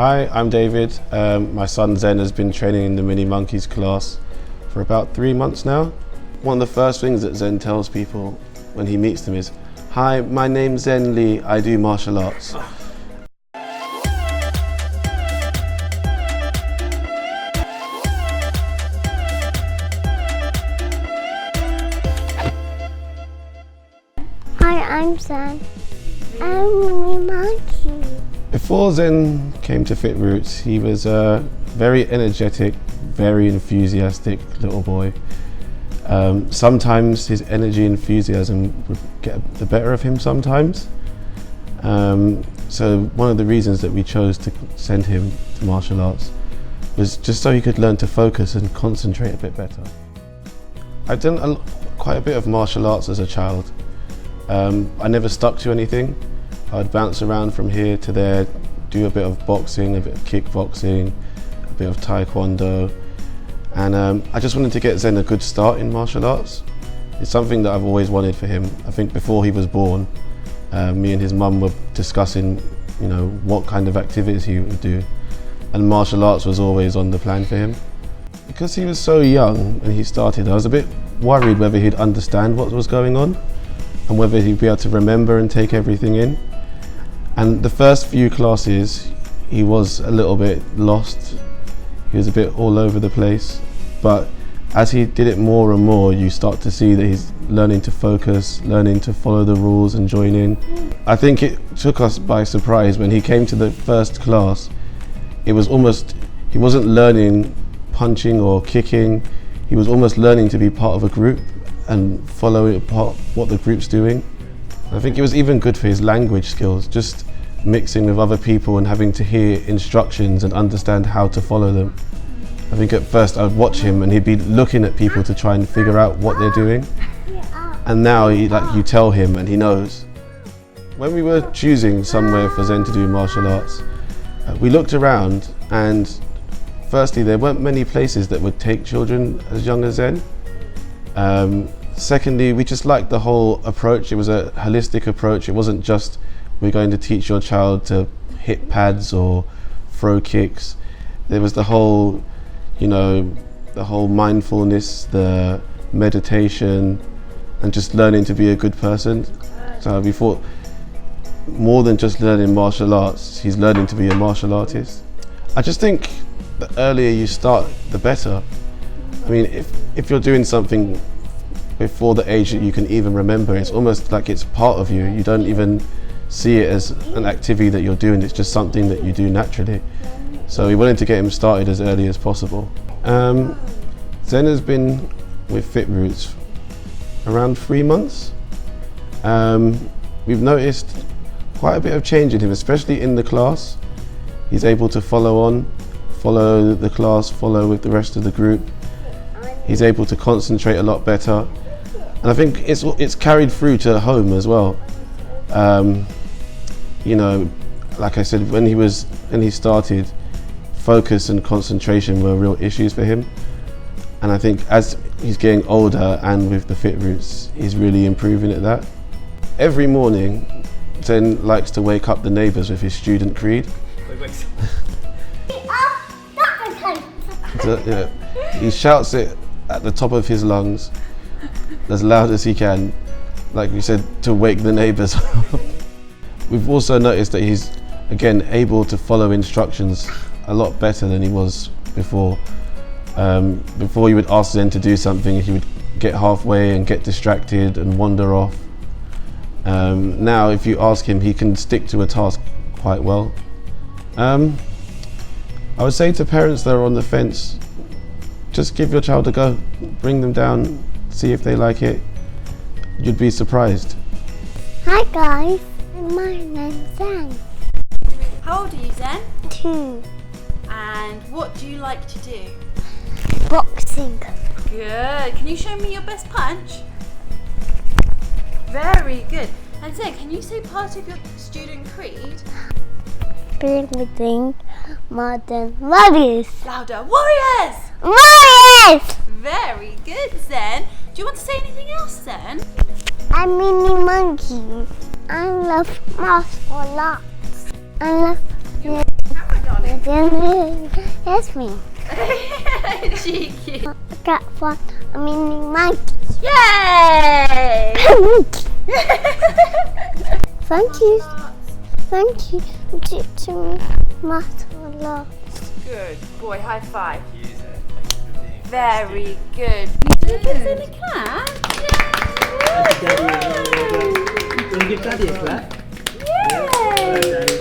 Hi, I'm David. My son Zen has been training in the Mini Monkeys class for about 3 months now. One of the first things that Zen tells people when he meets them is, "Hi, my name's Zen Lee, I do martial arts." Hi, I'm Zen. I'm a Mini Monkey. Before Zen came to FitRoots, he was a very energetic, very enthusiastic little boy. Sometimes his energy and enthusiasm would get the better of him sometimes. So one of the reasons that we chose to send him to martial arts was just so he could learn to focus and concentrate a bit better. I've done quite a bit of martial arts as a child. I never stuck to anything. I'd bounce around from here to there, do a bit of boxing, a bit of kickboxing, a bit of taekwondo, and I just wanted to get Zen a good start in martial arts. It's something that I've always wanted for him. I think before he was born, me and his mum were discussing, what kind of activities he would do, and martial arts was always on the plan for him. Because he was so young when he started, I was a bit worried whether he'd understand what was going on and whether he'd be able to remember and take everything in. And the first few classes, he was a little bit lost. He was a bit all over the place. But as he did it more and more, you start to see that he's learning to focus, learning to follow the rules and join in. I think it took us by surprise when he came to the first class. It was almost, he wasn't learning punching or kicking. He was almost learning to be part of a group and following what the group's doing. I think it was even good for his language skills, just mixing with other people and having to hear instructions and understand how to follow them. I think at first I'd watch him and he'd be looking at people to try and figure out what they're doing. And now you tell him and he knows. When we were choosing somewhere for Zen to do martial arts, we looked around, and firstly there weren't many places that would take children as young as Zen. Secondly, we just liked the whole approach. It was a holistic approach. It wasn't just, we're going to teach your child to hit pads or throw kicks. There was the whole, the whole mindfulness, the meditation, and just learning to be a good person. So we thought, more than just learning martial arts, he's learning to be a martial artist. I just think the earlier you start, the better. I mean, if you're doing something before the age that you can even remember, it's almost like it's part of you. You don't even see it as an activity that you're doing, it's just something that you do naturally. So we wanted to get him started as early as possible. Zen has been with FitRoots around 3 months. We've noticed quite a bit of change in him, especially in the class. He's able to follow the class, follow with the rest of the group. He's able to concentrate a lot better. And I think it's carried through to home as well. Like I said, when he started, focus and concentration were real issues for him. And I think as he's getting older and with the FitRoots, he's really improving at that. Every morning, Zen likes to wake up the neighbours with his student creed. So, he shouts it at the top of his lungs, as loud as he can, like we said, to wake the neighbours up. We've also noticed that he's, again, able to follow instructions a lot better than he was before. Before you would ask Zen to do something, he would get halfway and get distracted and wander off. Now, if you ask him, he can stick to a task quite well. I would say to parents that are on the fence, just give your child a go. Bring them down, see if they like it. You'd be surprised. Hi guys, my name's Zen. How old are you, Zen? 2. And what do you like to do? Boxing. Good. Can you show me your best punch? Very good. And Zen, can you say part of your student creed? Building modern warriors. Louder. Warriors! Warriors! Very good, Zen. Do you want to say anything else, Zen? I'm Mini Monkey. I love martial arts. I love funny. That's me. Cheeky. I got one. I mean, monkey. Yay! Thank you. Thank you. Teaching me martial arts. Good boy, high five. Very good. You did it in a class. Don't give Daddy a clap. Yay!